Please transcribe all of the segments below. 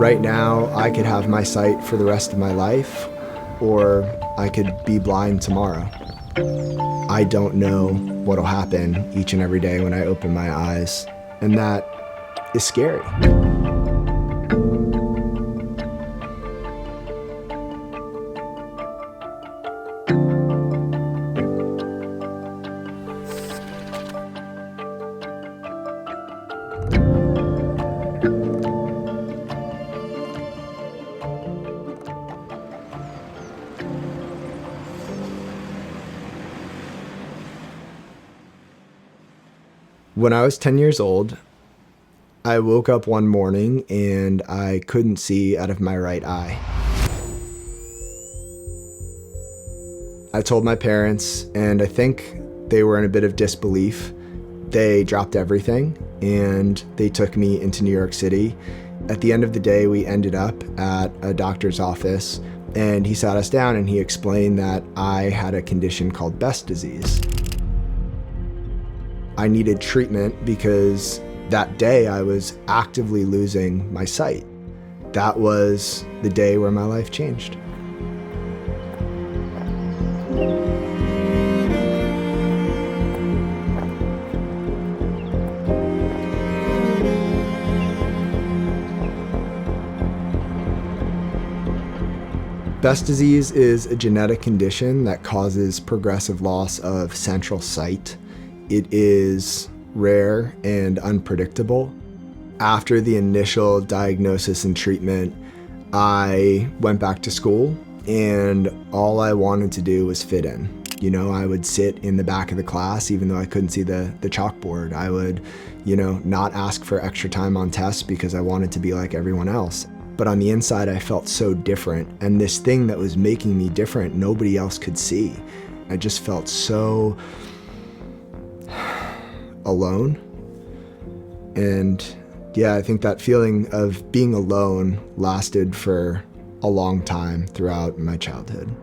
Right now, I could have my sight for the rest of my life, or I could be blind tomorrow. I don't know what'll happen each and every day when I open my eyes, and that is scary. When I was 10 years old, I woke up one morning and I couldn't see out of my right eye. I told my parents, and I think they were in a bit of disbelief. They dropped everything and they took me into New York City. At the end of the day, we ended up at a doctor's office, and he sat us down and he explained that I had a condition called Best disease. I needed treatment because that day I was actively losing my sight. That was the day where my life changed. Best disease is a genetic condition that causes progressive loss of central sight. It is rare and unpredictable. After the initial diagnosis and treatment, I went back to school, and all I wanted to do was fit in. You know, I would sit in the back of the class even though I couldn't see the chalkboard. I would, not ask for extra time on tests because I wanted to be like everyone else. But on the inside, I felt so different, and this thing that was making me different, nobody else could see. I just felt so alone. And yeah, I think that feeling of being alone lasted for a long time throughout my childhood.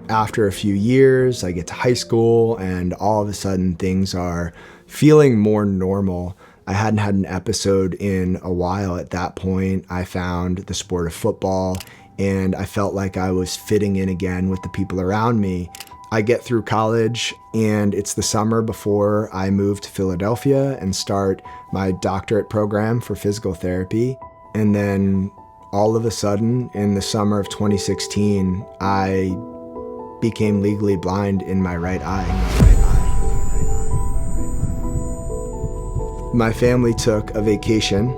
After a few years, I get to high school, and all of a sudden things are feeling more normal. I hadn't had an episode in a while at that point. I found the sport of football, and I felt like I was fitting in again with the people around me. I get through college, and it's the summer before I move to Philadelphia and start my doctorate program for physical therapy. And then all of a sudden, in the summer of 2016, I became legally blind in my right eye. My family took a vacation,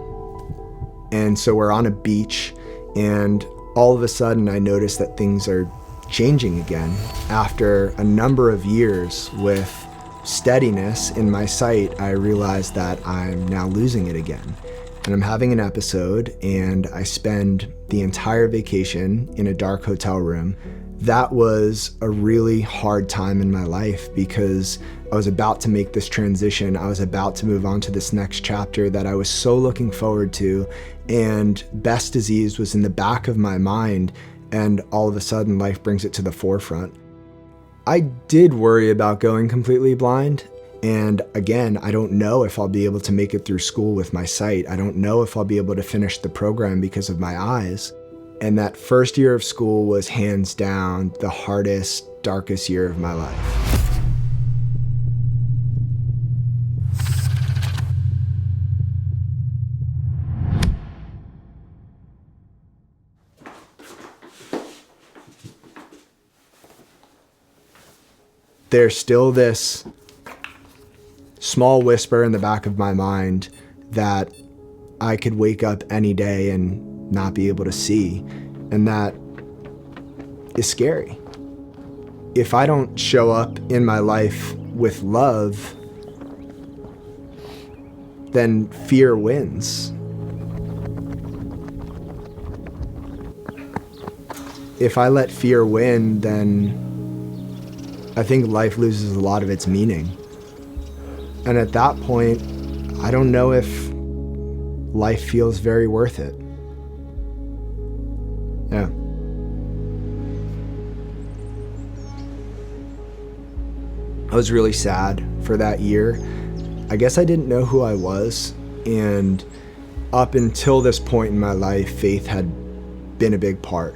and so we're on a beach, and all of a sudden I noticed that things are changing again. After a number of years with steadiness in my sight, I realized that I'm now losing it again. And I'm having an episode, and I spend the entire vacation in a dark hotel room. That was a really hard time in my life because I was about to make this transition. I was about to move on to this next chapter that I was so looking forward to, and Best disease was in the back of my mind, and all of a sudden life brings it to the forefront. I did worry about going completely blind, and again, I don't know if I'll be able to make it through school with my sight. I don't know if I'll be able to finish the program because of my eyes. And that first year of school was hands down the hardest, darkest year of my life. There's still this small whisper in the back of my mind that I could wake up any day and not be able to see, and that is scary. If I don't show up in my life with love, then fear wins. If I let fear win, then I think life loses a lot of its meaning. And at that point, I don't know if life feels very worth it. Yeah. I was really sad for that year. I guess I didn't know who I was, and Up until this point in my life, faith had been a big part.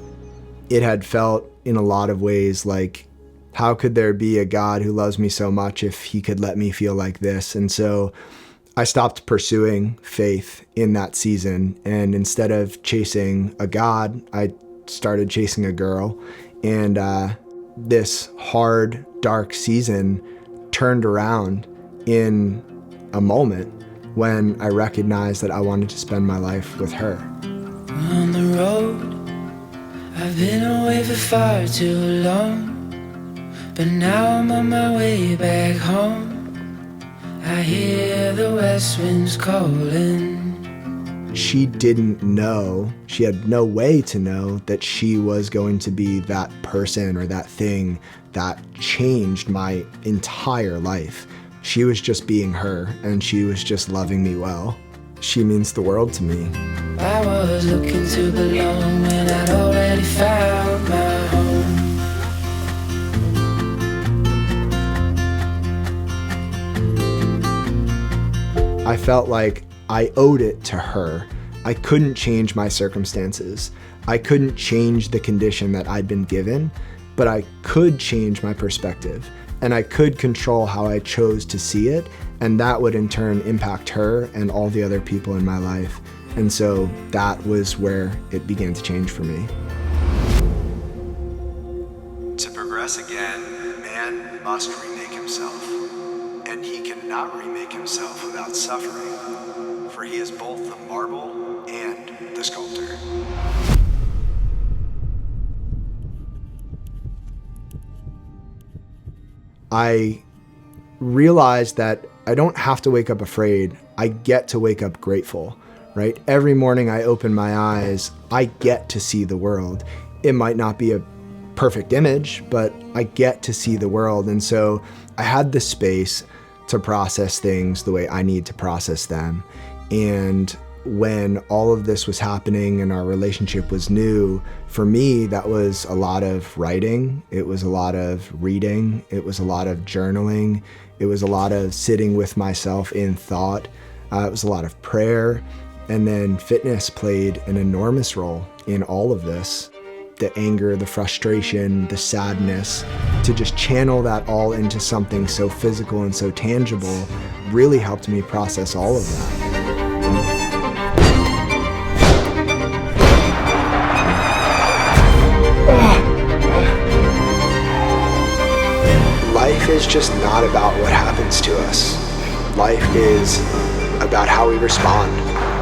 It had felt in a lot of ways like, how could there be a God who loves me so much if he could let me feel like this? And so I stopped pursuing faith in that season. And instead of chasing a God, I started chasing a girl. And this hard, dark season turned around in a moment when I recognized that I wanted to spend my life with her. On the road, I've been away for far too long, but now I'm on my way back home. I hear the west winds calling. She didn't know, she had no way to know that she was going to be that person or that thing that changed my entire life. She was just being her, and she was just loving me well. She means the world to me. I was looking to belong when I'd already found my home. I felt like I owed it to her. I couldn't change my circumstances. I couldn't change the condition that I'd been given, but I could change my perspective, and I could control how I chose to see it, and that would in turn impact her and all the other people in my life. And so that was where it began to change for me. To progress again, man must remake himself, and he cannot remake himself without suffering, for he is both the marble and the sculptor. I realized that I don't have to wake up afraid. I get to wake up grateful, right? Every morning I open my eyes, I get to see the world. It might not be a perfect image, but I get to see the world. And so I had the space to process things the way I need to process them. And when all of this was happening and our relationship was new, for me, that was a lot of writing. It was a lot of reading. It was a lot of journaling. It was a lot of sitting with myself in thought. It was a lot of prayer. And then fitness played an enormous role in all of this. The anger, the frustration, the sadness, to just channel that all into something so physical and so tangible really helped me process all of that. Life is just not about what happens to us. Life is about how we respond.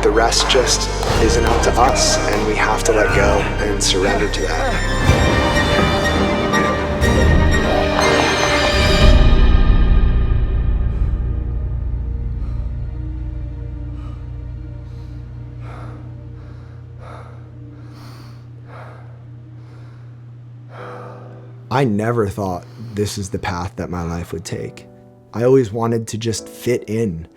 The rest just isn't up to us, and we have to let go and surrender to that. I never thought this is the path that my life would take. I always wanted to just fit in.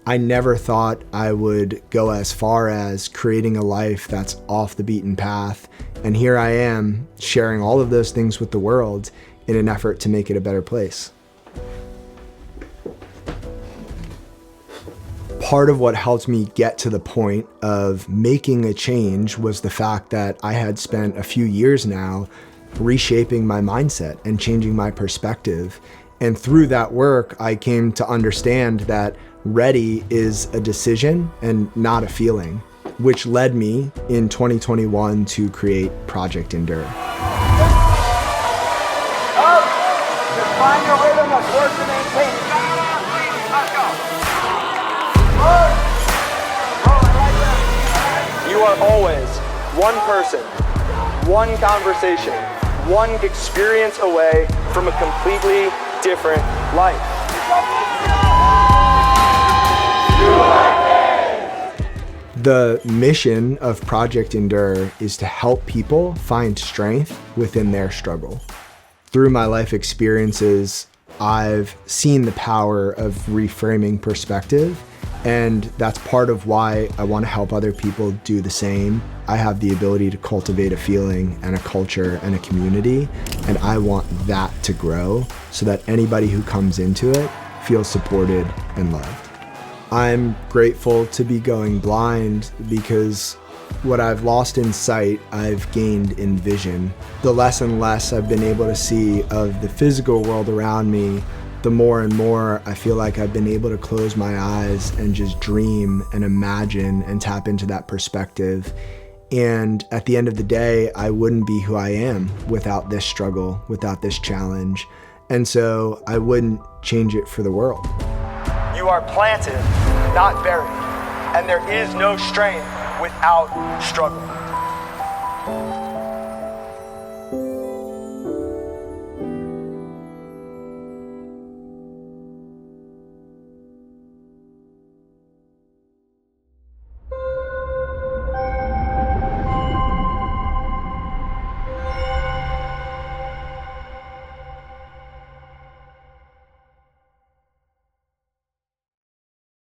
I never thought I would go as far as creating a life that's off the beaten path. And here I am sharing all of those things with the world in an effort to make it a better place. Part of what helped me get to the point of making a change was the fact that I had spent a few years now reshaping my mindset and changing my perspective. And through that work, I came to understand that ready is a decision and not a feeling, which led me in 2021 to create Project Endur. Just find your rhythm of work to maintain. You are always one person, one conversation, one experience away from a completely different life. The mission of Project Endur is to help people find strength within their struggle. Through my life experiences, I've seen the power of reframing perspective, and that's part of why I want to help other people do the same. I have the ability to cultivate a feeling and a culture and a community, and I want that to grow so that anybody who comes into it feels supported and loved. I'm grateful to be going blind because what I've lost in sight, I've gained in vision. The less and less I've been able to see of the physical world around me, the more and more I feel like I've been able to close my eyes and just dream and imagine and tap into that perspective. And at the end of the day, I wouldn't be who I am without this struggle, without this challenge. And so I wouldn't change it for the world. You are planted, not buried, and there is no strength without struggle.